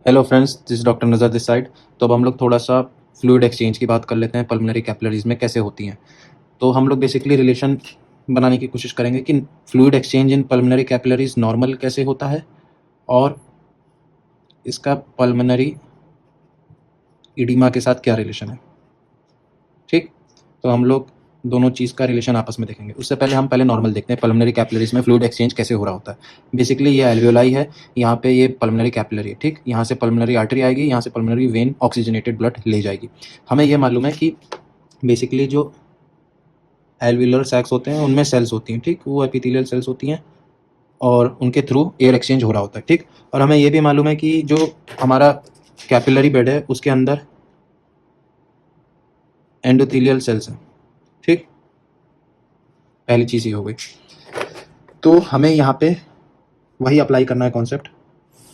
Hello friends, this doctor नज़र this side. तो अब हम लोग थोड़ा सा फ्लूइड एक्सचेंज की बात कर लेते हैं, पल्मोनरी कैपिलरीज में कैसे होती हैं। तो हम लोग बेसिकली रिलेशन बनाने की कोशिश करेंगे कि fluid exchange in pulmonary capillaries normal कैसे होता है और इसका पल्मोनरी इडीमा के साथ क्या रिलेशन है। ठीक, तो हम लोग दोनों चीज़ का रिलेशन आपस में देखेंगे। उससे पहले हम नॉर्मल देखते हैं पल्मोनरी कैपिलरीज में फ्लूइड एक्सचेंज कैसे हो रहा होता है। बेसिकली ये एल्वियोलाई है, यहाँ पे ये पल्मोनरी कैपिलरी है। ठीक, यहाँ से पल्मोनरी आर्टरी आएगी, यहाँ से पल्मोनरी वेन ऑक्सीजनेटेड ब्लड ले जाएगी। हमें ये मालूम है कि बेसिकली जो एल्वियोलर सैक्स होते हैं उनमें सेल्स होती हैं। ठीक, वो एपिथेलियल सेल्स होती हैं और उनके थ्रू एयर एक्सचेंज हो रहा होता है। ठीक, और हमें ये भी मालूम है कि जो हमारा कैपिलरी बेड है उसके अंदर एंडोथेलियल सेल्स हैं। ठीक, पहली चीज़ ये हो गई। तो हमें यहाँ पे वही अप्लाई करना है कॉन्सेप्ट,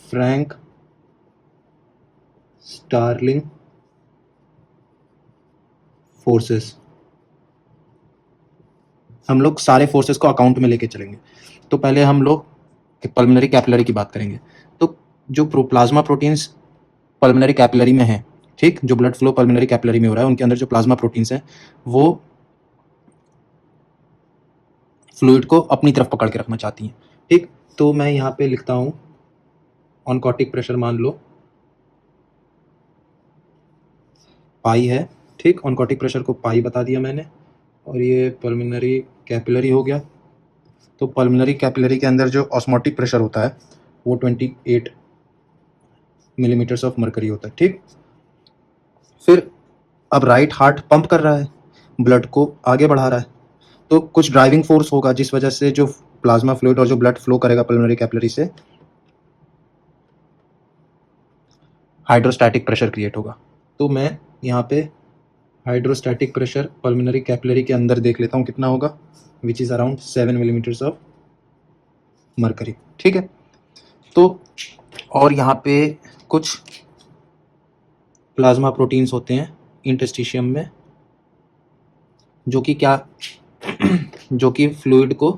फ्रैंक स्टार्लिंग फोर्सेस। हम लोग सारे फोर्सेस को अकाउंट में लेके चलेंगे। तो पहले हम लोग पल्मोनरी कैपिलरी की बात करेंगे। तो जो प्लाज्मा प्रोटीन्स पल्मोनरी कैपिलरी में है, ठीक, जो ब्लड फ्लो पल्मोनरी कैपिलरी में हो रहा है उनके अंदर जो प्लाज्मा प्रोटीन्स हैं वो फ्लूइड को अपनी तरफ पकड़ के रखना चाहती हैं। ठीक, तो मैं यहाँ पे लिखता हूँ ऑनकोटिक प्रेशर मान लो पाई है। ठीक, ऑनकोटिक प्रेशर को पाई बता दिया मैंने, और ये पल्मोनरी कैपिलरी हो गया। तो पल्मोनरी कैपिलरी के अंदर जो ऑस्मोटिक प्रेशर होता है वो 28 मिलीमीटर्स ऑफ मरकरी होता है। ठीक, फिर अब राइट हार्ट पंप कर रहा है, ब्लड को आगे बढ़ा रहा है, तो कुछ ड्राइविंग फोर्स होगा जिस वजह से जो प्लाज्मा फ्लूइड और जो ब्लड फ्लो करेगा पल्मोनरी कैपिलरी से हाइड्रोस्टैटिक प्रेशर क्रिएट होगा। तो मैं यहाँ पे हाइड्रोस्टैटिक प्रेशर पल्मोनरी कैपिलरी के अंदर देख लेता हूँ कितना होगा, which is around 7 millimetres of mercury. ठीक है, तो और यहाँ पे कुछ प्लाज्मा प्रोटीन्स होते हैं इंटरस्टिशियम में जो कि क्या जो कि फ्लूइड को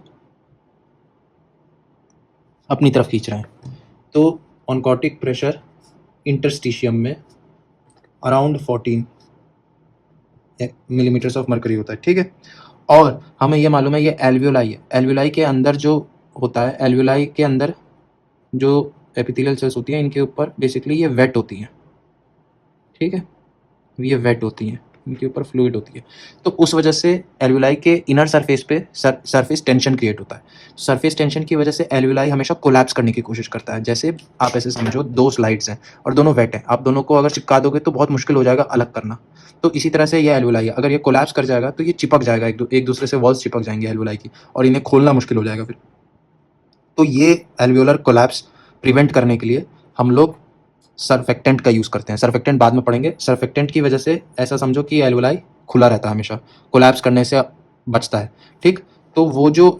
अपनी तरफ खींच रहे हैं। तो ऑनकोटिक प्रेशर इंटरस्टिशियम में अराउंड 14 मिलीमीटर्स ऑफ मरकरी होता है। ठीक है, और हमें ये मालूम है ये एल्वियोलाई है। एल्वियोलाई के अंदर जो होता है, एल्वियोलाई के अंदर जो एपिथेलियल सेल्स होती हैं इनके ऊपर बेसिकली ये वेट होती हैं। ठीक है, ये वेट होती हैं, इनके ऊपर फ्लूइड होती है। तो उस वजह से एल्वियोलाई के इनर सरफेस पे सरफेस टेंशन क्रिएट होता है। सरफेस टेंशन की वजह से एल्वियोलाई हमेशा कोलैप्स करने की कोशिश करता है। जैसे आप ऐसे समझो, दो स्लाइड्स हैं और दोनों वेट हैं, आप दोनों को अगर चिपका दोगे तो बहुत मुश्किल हो जाएगा अलग करना। तो इसी तरह से ये एल्वियोलाई है, अगर ये कोलैप्स कर जाएगा तो ये चिपक जाएगा, एक दूसरे से वॉल्स चिपक जाएंगे एल्वियोलाई की, और इन्हें खोलना मुश्किल हो जाएगा फिर। तो ये एल्वियोलर कोलैप्स प्रिवेंट करने के लिए हम लोग सर्फेक्टेंट का यूज़ करते हैं। सर्फेक्टेंट बाद में पढ़ेंगे। सर्फेक्टेंट की वजह से ऐसा समझो कि एल्वियोलाई खुला रहता है, हमेशा कोलैप्स करने से बचता है। ठीक, तो वो जो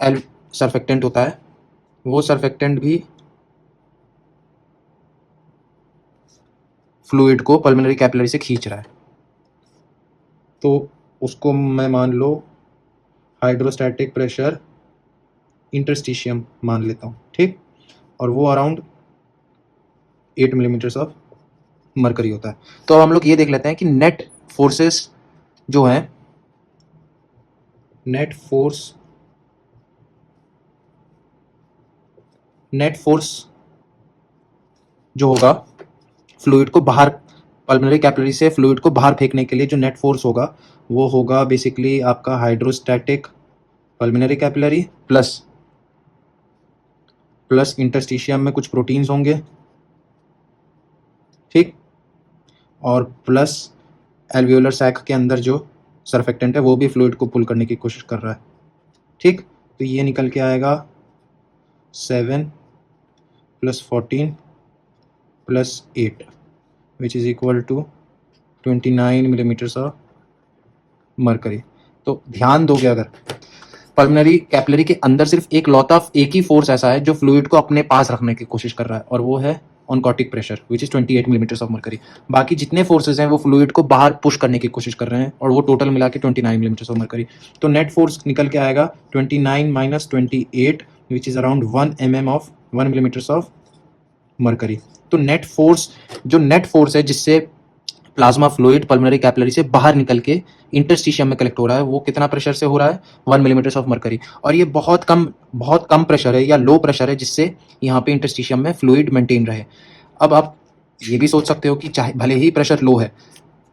सर्फेक्टेंट होता है वो सर्फेक्टेंट भी फ्लूइड को पल्मोनरी कैपिलरी से खींच रहा है। तो उसको मैं मान लो हाइड्रोस्टैटिक प्रेशर इंटरस्टिशियम मान लेता हूँ। ठीक, और वो अराउंड 8 मिलीमीटर्स ऑफ मरकरी होता है। तो अब हम लोग ये देख लेते हैं कि नेट फोर्सेस जो हैं, नेट फोर्स जो होगा फ्लूइड को बाहर, पल्मोनरी कैपिलरी से फ्लूइड को बाहर फेंकने के लिए जो नेट फोर्स होगा वो होगा बेसिकली आपका hydrostatic pulmonary capillary plus interstitium में कुछ प्रोटीन्स होंगे। ठीक, और प्लस एल्वियोलर सैक के अंदर जो सर्फेक्टेंट है वो भी फ्लूइड को पुल करने की कोशिश कर रहा है। ठीक, तो ये निकल के आएगा 7 + 14 + 8 which is equal to 29 millimetres of mercury. तो ध्यान दोगे, अगर पल्मोनरी कैपिलरी के अंदर सिर्फ एक ही फोर्स ऐसा है जो फ्लूइड को अपने पास रखने की कोशिश कर रहा है, और वो है oncotic pressure which is 28 millimetres of mercury. बाकी जितने फोर्सेज हैं वो फ्लूइड को बाहर पुश करने की कोशिश कर रहे हैं, और वो टोटल मिला के 29 मिलीमीटर्स ऑफ मरकरी। तो नेट फोर्स निकल के आएगा 29 - 28 which is around 1 millimetres of mercury. तो नेट फोर्स है जिससे प्लाज्मा फ्लूइड पल्मोनरी कैपिलरी से बाहर निकल के इंटरस्टिशियम में कलेक्ट हो रहा है, वो कितना प्रेशर से हो रहा है? 1 मिलीमीटर ऑफ मरकरी। और ये बहुत कम प्रेशर है या लो प्रेशर है जिससे यहाँ पे इंटरस्टिशियम में फ्लूइड मेंटेन रहे। अब आप ये भी सोच सकते हो कि चाहे भले ही प्रेशर लो है,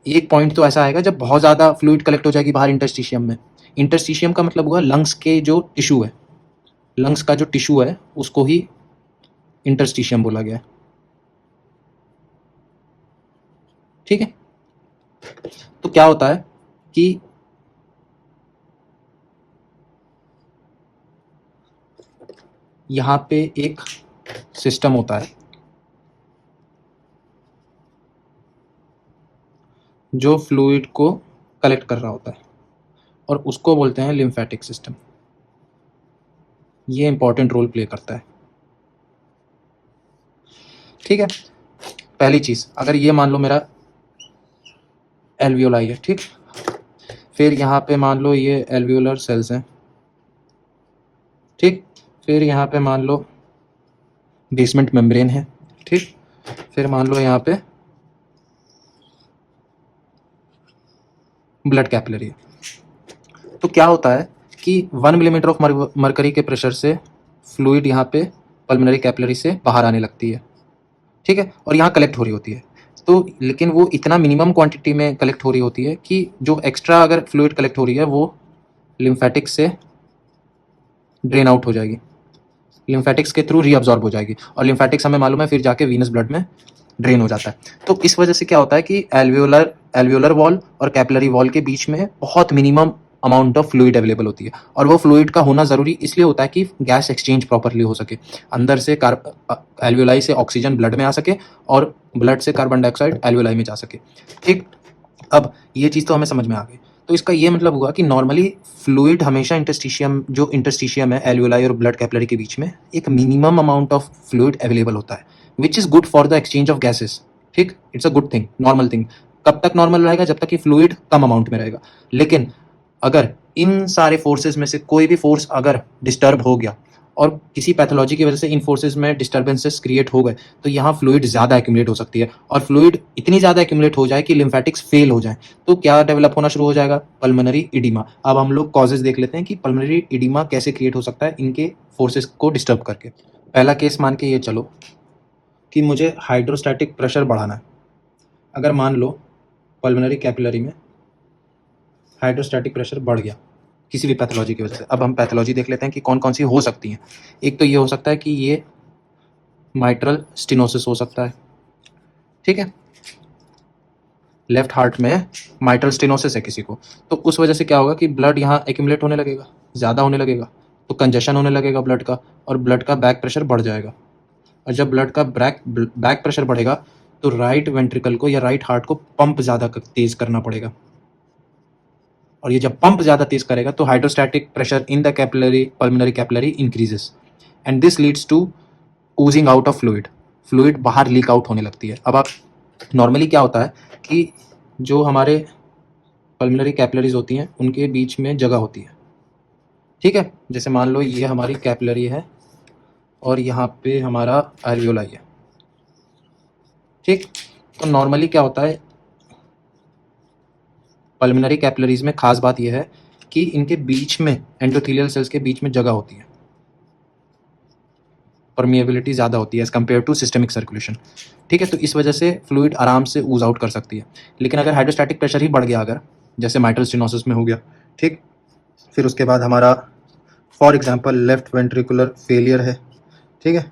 एक पॉइंट तो ऐसा आएगा जब बहुत ज़्यादा फ्लूइड कलेक्ट हो जाएगी बाहर इंटरस्टिशियम में। इंटरस्टिशियम का मतलब हुआ लंग्स के जो टिश्यू है, लंग्स का जो टिश्यू है उसको ही इंटरस्टिशियम बोला गया है। ठीक है, तो क्या होता है कि यहाँ पे एक सिस्टम होता है जो फ्लूइड को कलेक्ट कर रहा होता है और उसको बोलते हैं लिम्फेटिक सिस्टम। ये इंपॉर्टेंट रोल प्ले करता है। ठीक है, पहली चीज, अगर ये मान लो मेरा एल्वियोलाई है, ठीक, फिर यहाँ पे मान लो ये एल्वियोलर सेल्स हैं, ठीक, फिर यहाँ पे मान लो बेसमेंट मेम्ब्रेन है, ठीक, फिर मान लो यहाँ पे ब्लड कैपिलरी है। तो क्या होता है कि 1 मिलीमीटर ऑफ मरकरी के प्रेशर से फ्लूइड यहाँ पे पल्मोनरी कैपिलरी से बाहर आने लगती है, ठीक है, और यहाँ कलेक्ट हो रही होती है। तो लेकिन वो इतना मिनिमम क्वांटिटी में कलेक्ट हो रही होती है कि जो एक्स्ट्रा अगर फ्लूइड कलेक्ट हो रही है वो लिम्फेटिक्स से ड्रेन आउट हो जाएगी, लिम्फेटिक्स के थ्रू रीअब्जॉर्ब हो जाएगी, और लिम्फेटिक्स हमें मालूम है फिर जाके वीनस ब्लड में ड्रेन हो जाता है। तो इस वजह से क्या होता है कि एल्वियोलर वॉल और कैपिलरी वॉल के बीच में बहुत minimum amount of fluid available होती है, और वो फ्लूइड का होना ज़रूरी इसलिए होता है कि गैस एक्सचेंज प्रॉपरली हो सके, अंदर से एल्वियोलाई से ऑक्सीजन ब्लड में आ सके और ब्लड से कार्बन डाइऑक्साइड एल्वियोलाई में जा सके। ठीक, अब ये चीज़ तो हमें समझ में आ गई। तो इसका ये मतलब हुआ कि नॉर्मली फ्लूइड हमेशा इंटरस्टिशियम है एल्वियोलाई और ब्लड कैपिलरी के बीच में एक minimum amount of fluid available होता है, which is good for the exchange of gases. ठीक, it's a good thing, normal thing. कब तक नॉर्मल रहेगा? जब तक कि फ्लूइड कम अमाउंट में रहेगा। लेकिन अगर इन सारे फोर्सेस में से कोई भी फोर्स अगर डिस्टर्ब हो गया और किसी पैथोलॉजी की वजह से इन फोर्सेस में डिस्टर्बेंसेस क्रिएट हो गए, तो यहाँ फ्लूइड ज़्यादा एक्यूमुलेट हो सकती है, और फ्लूइड इतनी ज़्यादा एक्यूमुलेट हो जाए कि लिम्फेटिक्स फेल हो जाए, तो क्या डेवलप होना शुरू हो जाएगा? Pulmonary oedema. अब हम लोग कॉजेज देख लेते हैं कि पल्मोनरी इडीमा कैसे क्रिएट हो सकता है इनके फोर्सेस को डिस्टर्ब करके। पहला केस मान के ये चलो कि मुझे हाइड्रोस्टैटिक प्रेशर बढ़ाना है। अगर मान लो पल्मोनरी कैपिलरी में हाइड्रोस्टैटिक प्रेशर बढ़ गया किसी भी पैथोलॉजी की वजह से। अब हम पैथोलॉजी देख लेते हैं कि कौन कौन सी हो सकती हैं। एक तो ये हो सकता है कि ये माइट्रल स्टेनोसिस हो सकता है, ठीक है, लेफ्ट हार्ट में माइट्रल स्टेनोसिस है किसी को, तो उस वजह से क्या होगा कि ब्लड यहाँ एक्यूमुलेट होने लगेगा, ज़्यादा होने लगेगा, तो कंजेशन होने लगेगा ब्लड का, और ब्लड का बैक प्रेशर बढ़ जाएगा। और जब ब्लड का बैक प्रेशर बढ़ेगा तो राइट वेंट्रिकल को या राइट हार्ट को पंप ज़्यादा तेज करना पड़ेगा, और ये जब पंप ज़्यादा तेज करेगा तो hydrostatic pressure in the pulmonary capillary increases, and this leads to oozing out of fluid बाहर लीक आउट होने लगती है। अब आप नॉर्मली क्या होता है कि जो हमारे पल्मोनरी कैपिलरीज होती हैं उनके बीच में जगह होती है, ठीक है, जैसे मान लो ये हमारी कैपिलरी है और यहाँ पे हमारा एल्वियोलाई है, ठीक। तो नॉर्मली क्या होता है पल्मोनरी कैपिलरीज में, खास बात यह है कि इनके बीच में एंडोथेलियल सेल्स के बीच में जगह होती है, परमिएबिलिटी ज़्यादा होती है as compare to systemic circulation, ठीक है। तो इस वजह से फ्लूइड आराम से ऊज आउट कर सकती है। लेकिन अगर हाइड्रोस्टैटिक प्रेशर ही बढ़ गया, अगर जैसे माइट्रल स्टेनोसिस में हो गया, ठीक, फिर उसके बाद हमारा for example left ventricular failure है, ठीक है,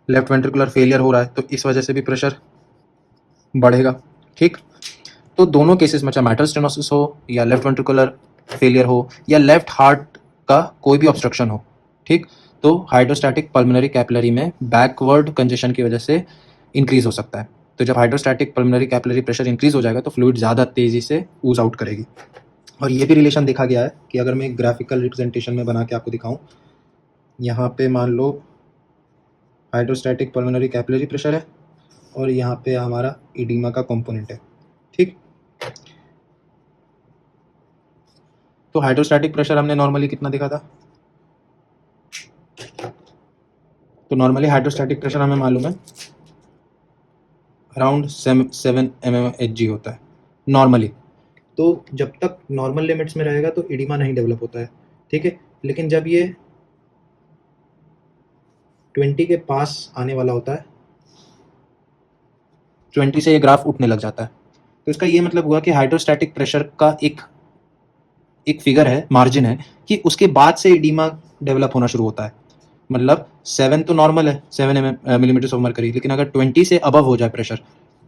लेफ्ट वेंट्रिकुलर फेलियर हो रहा है तो इस वजह से भी प्रेशर बढ़ेगा, ठीक। तो दोनों केसेस में, चाहे माइट्रल स्टेनोसिस हो या लेफ्ट वेंट्रिकुलर फेलियर हो या लेफ्ट हार्ट का कोई भी ऑब्स्ट्रक्शन हो, ठीक, तो हाइड्रोस्टैटिक पल्मोनरी कैपिलरी में बैकवर्ड कंजेशन की वजह से इंक्रीज हो सकता है। तो जब hydrostatic pulmonary capillary pressure increase हो जाएगा तो फ्लूइड ज़्यादा तेज़ी से ऊज आउट करेगी। और ये भी रिलेशन देखा गया है कि अगर मैं ग्राफिकल रिप्रेजेंटेशन में बना के आपको दिखाऊं, यहाँ पे मान लो हाइड्रोस्टैटिक पल्मोनरी कैपिलरी प्रेशर है और यहाँ पे हमारा इडीमा का कंपोनेंट है, ठीक। तो हाइड्रोस्टैटिक प्रेशर हमने नॉर्मली कितना देखा था? तो नॉर्मली हाइड्रोस्टैटिक प्रेशर हमें मालूम है अराउंड 7 mmHg होता है नॉर्मली। तो जब तक नॉर्मल लिमिट्स में रहेगा तो एडिमा नहीं डेवलप होता है, ठीक है। लेकिन जब ये 20 के पास आने वाला होता है, 20 से ये ग्राफ उठने लग जाता है। तो इसका ये मतलब हुआ कि हाइड्रोस्टैटिक प्रेशर का एक फिगर है, मार्जिन है, कि उसके बाद से एडिमा डेवलप होना शुरू होता है। मतलब 7 तो नॉर्मल है, 7 मिलीमीटर ऑफ मरकरी, लेकिन अगर 20 से अबव हो जाए pressure,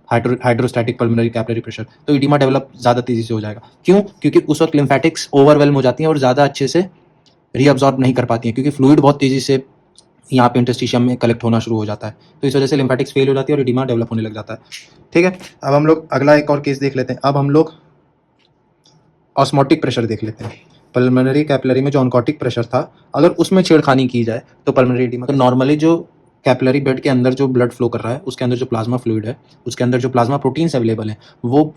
hydrostatic pulmonary capillary pressure, तो एडिमा डेवलप ज़्यादा तेजी से हो जाएगा। क्यों? क्योंकि उस वक्त लिम्फेटिक्स ओवरवेल्म हो जाती हैं और ज़्यादा अच्छे से रीअब्जॉर्ब नहीं कर पाती हैं, क्योंकि फ्लूइड बहुत तेजी से यहाँ पे इंटरस्टिशियम में कलेक्ट होना शुरू हो जाता है। तो इस वजह से लिम्फेटिक्स फेल हो जाती है और एडिमा डेवलप होने लग जाता है, ठीक है। अब हम लोग अगला एक और केस देख लेते हैं। अब हम लोग ऑस्मोटिक प्रेशर देख लेते हैं। पल्मोनरी कैपिलरी में जो ऑनकोटिक प्रेशर था, अगर उसमें छेड़खानी की जाए तो पल्मोनरी एडिमा। तो नॉर्मली जो कैपिलरी बेड के अंदर जो ब्लड फ्लो कर रहा है, उसके अंदर जो प्लाज्मा फ्लूइड है, उसके अंदर जो प्लाज्मा प्रोटीन्स अवेलेबल हैं, वो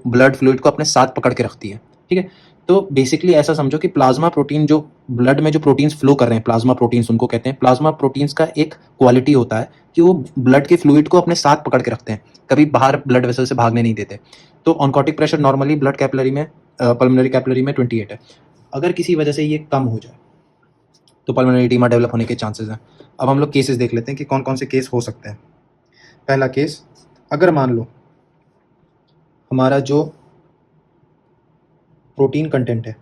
ब्लड फ्लूइड को अपने साथ पकड़ के रखती है, ठीक है। तो बेसिकली ऐसा समझो कि प्लाज्मा प्रोटीन, जो ब्लड में जो प्रोटीन्स फ्लो कर रहे हैं, प्लाज्मा प्रोटीन्स उनको कहते हैं। प्लाज्मा प्रोटीन्स का एक क्वालिटी होता है कि वो ब्लड के फ्लूइड को अपने साथ पकड़ के रखते हैं, कभी बाहर ब्लड वेसल से भागने नहीं देते। तो oncotic pressure normally blood capillary में, पल्मोनरी कैपिलरी में 28 है। अगर किसी वजह से ये कम हो जाए तो पल्मोनरी एडिमा डेवलप होने के चांसेस हैं। अब हम लोग केसेस देख लेते हैं कि कौन कौन से केस हो सकते हैं। पहला केस, अगर मान लो हमारा जो प्रोटीन कंटेंट है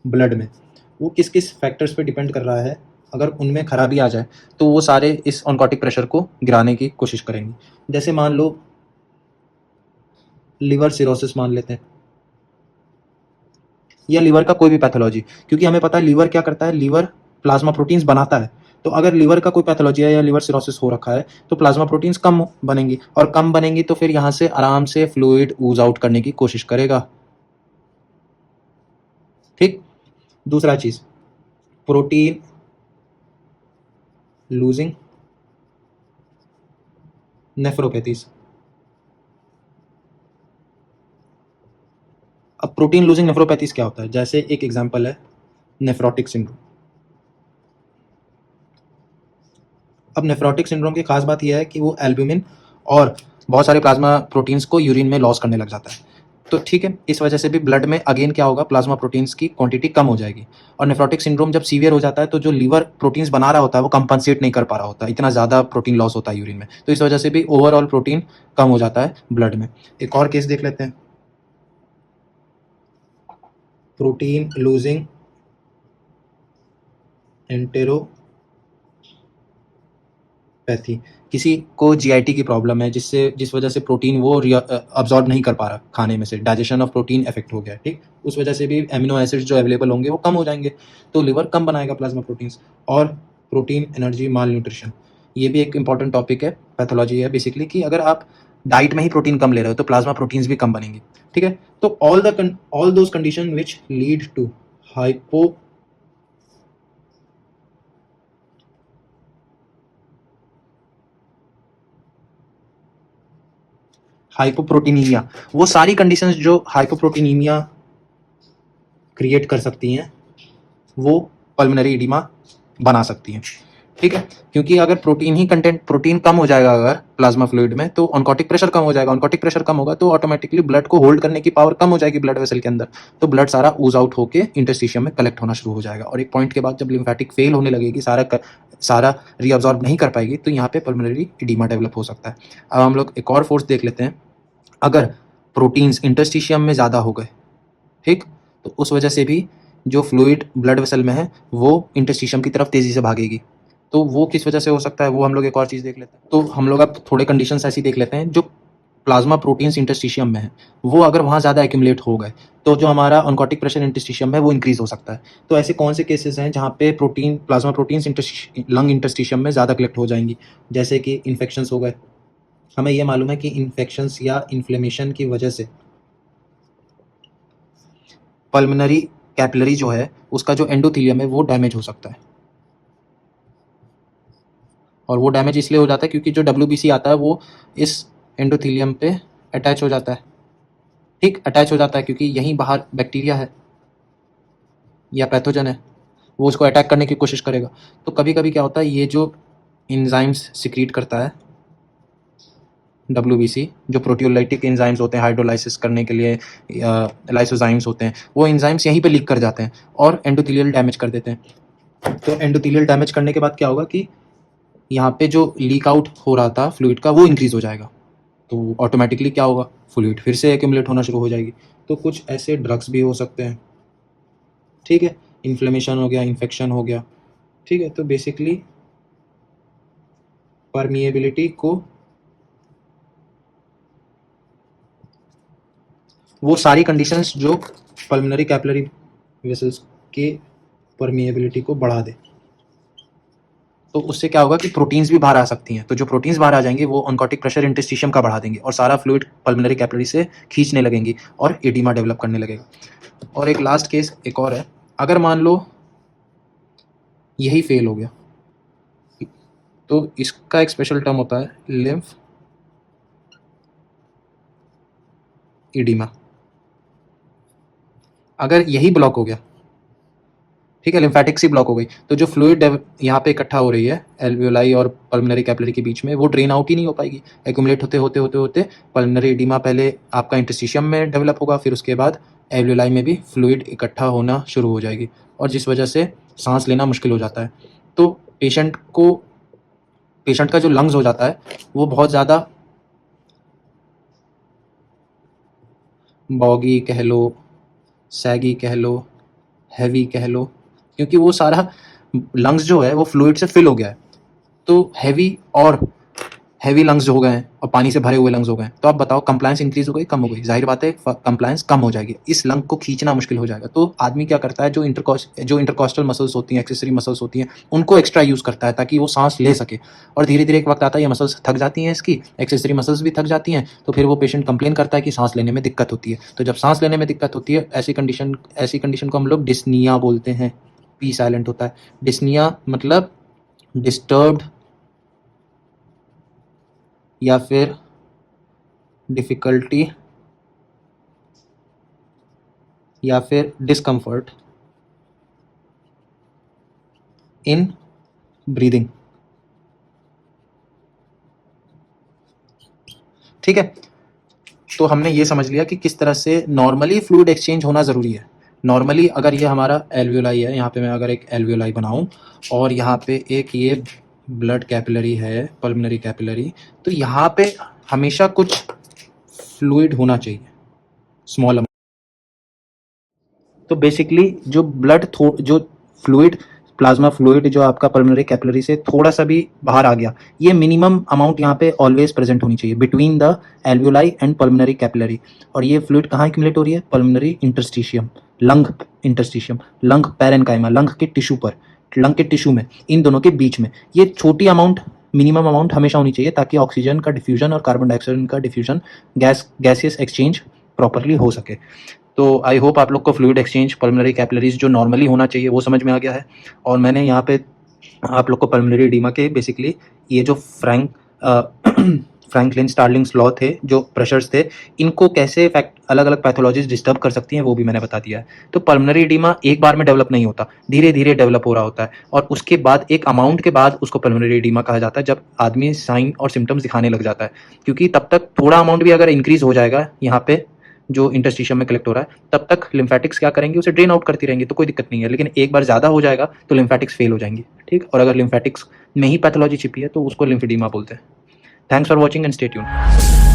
ब्लड में, वो किस किस फैक्टर्स पे डिपेंड कर रहा है, अगर उनमें खराबी आ जाए तो वो सारे इस ऑनकोटिक प्रेशर को गिराने की कोशिश करेंगे। जैसे मान लो लिवर सिरोसिस मान लेते हैं, या लीवर का कोई भी पैथोलॉजी, क्योंकि हमें पता है लीवर क्या करता है, लीवर प्लाज्मा प्रोटीन्स बनाता है। तो अगर लीवर का कोई पैथोलॉजी है या लीवर सिरोसिस हो रखा है तो प्लाज्मा प्रोटीन्स कम बनेंगी, और कम बनेंगी तो फिर यहाँ से आराम से फ्लूइड ऊज आउट करने की कोशिश करेगा, ठीक। दूसरा चीज, प्रोटीन लूजिंग नेफ्रोपैथीज। अब प्रोटीन लूजिंग नेफ्रोपैथीज क्या होता है? जैसे एक एग्जांपल है नेफ्रोटिक सिंड्रोम। अब नेफ्रोटिक सिंड्रोम की खास बात यह है कि वो एल्ब्यूमिन और बहुत सारे प्लाज्मा प्रोटीन्स को यूरिन में लॉस करने लग जाता है। तो ठीक है, इस वजह से भी ब्लड में अगेन क्या होगा, प्लाज्मा प्रोटीन्स की क्वांटिटी कम हो जाएगी। और नेफ्रोटिक सिंड्रोम जब सीवियर हो जाता है तो जो लीवर प्रोटीन्स बना रहा होता है वो कंपनसेट नहीं कर पा रहा होता, इतना ज़्यादा प्रोटीन लॉस होता है यूरिन में, तो इस वजह से भी ओवरऑल प्रोटीन कम हो जाता है ब्लड में। एक और केस देख लेते हैं, प्रोटीन लूजिंग एंटेरोपैथी। किसी को जीआईटी की प्रॉब्लम है, जिस वजह से प्रोटीन वो अब्जॉर्ब नहीं कर पा रहा खाने में से, डाइजेशन ऑफ प्रोटीन इफेक्ट हो गया, ठीक। उस वजह से भी एमिनो एसिड्स जो अवेलेबल होंगे वो कम हो जाएंगे, तो लिवर कम बनाएगा प्लाज्मा प्रोटीन्स। और प्रोटीन एनर्जी माल न्यूट्रिशन, ये भी एक इंपॉर्टेंट टॉपिक है, पैथोलॉजी है बेसिकली, कि अगर आप डाइट में ही प्रोटीन कम ले रहे हो तो प्लाज्मा प्रोटीन्स भी कम बनेंगे, ठीक है। तो all those condition which lead to hypoproteinemia, वो सारी कंडीशंस जो हाइपोप्रोटीनीमिया क्रिएट कर सकती हैं वो पल्मोनरी एडिमा बना सकती हैं, ठीक है। क्योंकि अगर प्रोटीन ही कंटेंट, प्रोटीन कम हो जाएगा अगर प्लाज्मा फ्लूइड में, तो ऑनकोटिक प्रेशर कम हो जाएगा, ऑनकोटिक प्रेशर कम होगा तो ऑटोमेटिकली ब्लड को होल्ड करने की पावर कम हो जाएगी ब्लड वेसल के अंदर, तो ब्लड सारा ऊज आउट होकर इंटरस्टिशियम में कलेक्ट होना शुरू हो जाएगा, और एक पॉइंट के बाद जब लिम्फेटिक फेल होने लगेगी, सारा रीअब्जॉर्ब नहीं कर पाएगी, तो यहाँ पे पल्मोनरी एडिमा डेवलप हो सकता है। अब हम लोग एक और फोर्स देख लेते हैं, अगर प्रोटीन्स इंटरस्टिशियम में ज़्यादा हो गए, ठीक, तो उस वजह से भी जो फ्लूइड ब्लड वेसल में है वो इंटरस्टिशियम की तरफ तेज़ी से भागेगी। तो वो किस वजह से हो सकता है, वो हम लोग एक और चीज़ देख लेते हैं। तो हम लोग अब थोड़े कंडीशंस ऐसी देख लेते हैं, जो प्लाज्मा प्रोटीन्स इंटरस्टिशियम में है, वो अगर वहाँ ज़्यादा एक्यूमुलेट हो गए तो जो हमारा ऑनकोटिक प्रेशर इंटरस्टिशियम है वो इंक्रीज हो सकता है। तो ऐसे कौन से केसेस हैं जहाँ पे प्लाज्मा प्रोटीन्स लंग इंटरस्टिशियम में ज़्यादा कलेक्ट हो जाएंगी? जैसे कि इन्फेक्शंस हो गए। हमें ये मालूम है कि इन्फेक्शंस या इन्फ्लेमेशन की वजह से पल्मोनरी कैपिलरी जो है उसका जो एंडोथेलियम है वो डैमेज हो सकता है, और वो डैमेज इसलिए हो जाता है क्योंकि जो WBC आता है वो इस एंडोथेलियम पे अटैच हो जाता है, ठीक, अटैच हो जाता है क्योंकि यहीं बाहर बैक्टीरिया है या पैथोजन है, वो उसको अटैक करने की कोशिश करेगा। तो कभी कभी क्या होता है, ये जो एंजाइम्स सिक्रीट करता है, WBC, जो प्रोटियोलाइटिक एंजाइम्स होते हैं हाइड्रोलाइसिस करने के लिए, लाइसोजाइम्स होते हैं, वो एंजाइम्स यहीं पे लीक कर जाते हैं और एंडोथेलियल डैमेज कर देते हैं। तो एंडोथेलियल डैमेज करने के बाद क्या होगा कि यहाँ पे जो लीक आउट हो रहा था फ्लूइड का वो इंक्रीज हो जाएगा, तो ऑटोमेटिकली क्या होगा, फ्लूइड फिर से एक्यूमुलेट होना शुरू हो जाएगी। तो कुछ ऐसे ड्रग्स भी हो सकते हैं, ठीक है, इन्फ्लेमेशन हो गया, इन्फेक्शन हो गया, ठीक है। तो बेसिकली परमिएबिलिटी को, वो सारी कंडीशंस जो पल्मोनरी कैपिलरी वेसल्स के परमिएबिलिटी को बढ़ा दे, तो उससे क्या होगा कि प्रोटीन्स भी बाहर आ सकती हैं। तो जो प्रोटीन्स बाहर आ जाएंगे वो ऑनकोटिक प्रेशर इंटरस्टिशियम का बढ़ा देंगे और सारा फ्लूइड पल्मोनरी कैपिलरी से खींचने लगेंगी और एडिमा डेवलप करने लगेगा। और एक लास्ट केस एक और है, अगर मान लो यही फेल हो गया, तो इसका एक स्पेशल टर्म होता है लिम्फ एडिमा। अगर यही ब्लॉक हो गया, ठीक है, लिम्फेटिक्स ही ब्लॉक हो गई, तो जो फ्लूइड यहाँ पे इकट्ठा हो रही है एल्वियोलाई और पल्मोनरी कैपिलरी के बीच में, वो ड्रेन आउट ही नहीं हो पाएगी। एक्यूमुलेट होते होते होते होते पल्मोनरी एडिमा पहले आपका इंटरस्टिशियम में डेवलप होगा, फिर उसके बाद एल्वियोलाई में भी फ्लूइड इकट्ठा होना शुरू हो जाएगी, और जिस वजह से सांस लेना मुश्किल हो जाता है। तो पेशेंट का जो लंग्स हो जाता है वो बहुत ज़्यादा बॉगी कह लो, सैगी कह लो, हैवी कह लो, क्योंकि वो सारा लंग्स जो है वो फ्लूइड से फिल हो गया है। तो हैवी लंग्स जो हो गए हैं और पानी से भरे हुए लंग्स हो गए हैं, तो आप बताओ कंप्लायंस इंक्रीज हो गई, कम हो गई? जाहिर बात है कंप्लायंस कम हो जाएगी, इस लंग को खींचना मुश्किल हो जाएगा। तो आदमी क्या करता है, जो इंटरकॉस्टल मसल्स होती हैं, एक्सेसरी मसल्स होती हैं, उनको एक्स्ट्रा यूज़ करता है ताकि वो सांस ले सके। और धीरे धीरे एक वक्त आता है ये मसल्स थक जाती हैं, इसकी एक्सेसरी मसल्स भी थक जाती हैं, तो फिर वो पेशेंट कंप्लेन करता है कि सांस लेने में दिक्कत होती है। तो जब सांस लेने में दिक्कत होती है, ऐसी कंडीशन को हम लोग डिस्निया बोलते हैं। पी साइलेंट होता है। डिस्निया मतलब डिस्टर्ब्ड या फिर डिफ़िकल्टी या फिर डिस्कम्फर्ट इन ब्रीदिंग, ठीक है। तो हमने ये समझ लिया कि किस तरह से नॉर्मली फ्लूइड एक्सचेंज होना ज़रूरी है। नॉर्मली अगर ये हमारा एल्वियोलाई है, यहाँ पे मैं अगर एक एल्वियोलाई बनाऊँ और यहाँ पे एक ये ब्लड कैपिलरी है, पल्मोनरी कैपिलरी, तो यहाँ पे हमेशा कुछ फ्लूइड होना चाहिए, स्मॉल अमाउंट। तो बेसिकली जो जो फ्लूइड, प्लाज्मा फ्लूइड जो आपका पल्मोनरी कैपिलरी से थोड़ा सा भी बाहर आ गया, ये मिनिमम अमाउंट यहाँ पे ऑलवेज प्रेजेंट होनी चाहिए between the alveoli and pulmonary capillary. और ये फ्लूइड कहाँ एक्यूमुलेट हो रही है? Pulmonary interstitium, lung interstitium, lung parenchyma, lung के टिश्यू पर, लंग के टिश्यू में, इन दोनों के बीच में। ये छोटी अमाउंट, मिनिमम अमाउंट हमेशा होनी चाहिए ताकि ऑक्सीजन का डिफ्यूजन और कार्बन डाइऑक्साइड का डिफ्यूजन, गैसियस एक्सचेंज प्रॉपरली हो सके। तो आई होप आप लोग को फ्लूइड एक्सचेंज पल्मोनरी कैपिलरीज जो नॉर्मली होना चाहिए वो समझ में आ गया है। और मैंने यहाँ पे आप लोग को पल्मोनरी एडिमा के बेसिकली ये जो फ्रैंकलिन स्टार्लिंग्स लॉ थे, जो प्रेशर्स थे, इनको कैसे अलग अलग पैथोलॉजीज डिस्टर्ब कर सकती हैं वो भी मैंने बता दिया है। तो पल्मोनरी एडिमा एक बार में डेवलप नहीं होता, धीरे धीरे डेवलप हो रहा होता है, और उसके बाद एक अमाउंट के बाद उसको पल्मोनरी एडिमा कहा जाता है, जब आदमी साइन और सिम्टम्स दिखाने लग जाता है। क्योंकि तब तक थोड़ा अमाउंट भी अगर इंक्रीज हो जाएगा यहाँ पे जो इंटरस्टिशियम में कलेक्ट हो रहा है, तब तक लिम्फेटिक्स क्या करेंगे, उसे ड्रेन आउट करती रहेंगी, तो कोई दिक्कत नहीं है। लेकिन एक बार ज़्यादा हो जाएगा तो लिम्फेटिक्स फेल हो जाएंगी, ठीक। और अगर लिम्फेटिक्स में ही पैथोलॉजी छिपी है तो उसको लिम्फेडिमा बोलते हैं। Thanks for watching and stay tuned.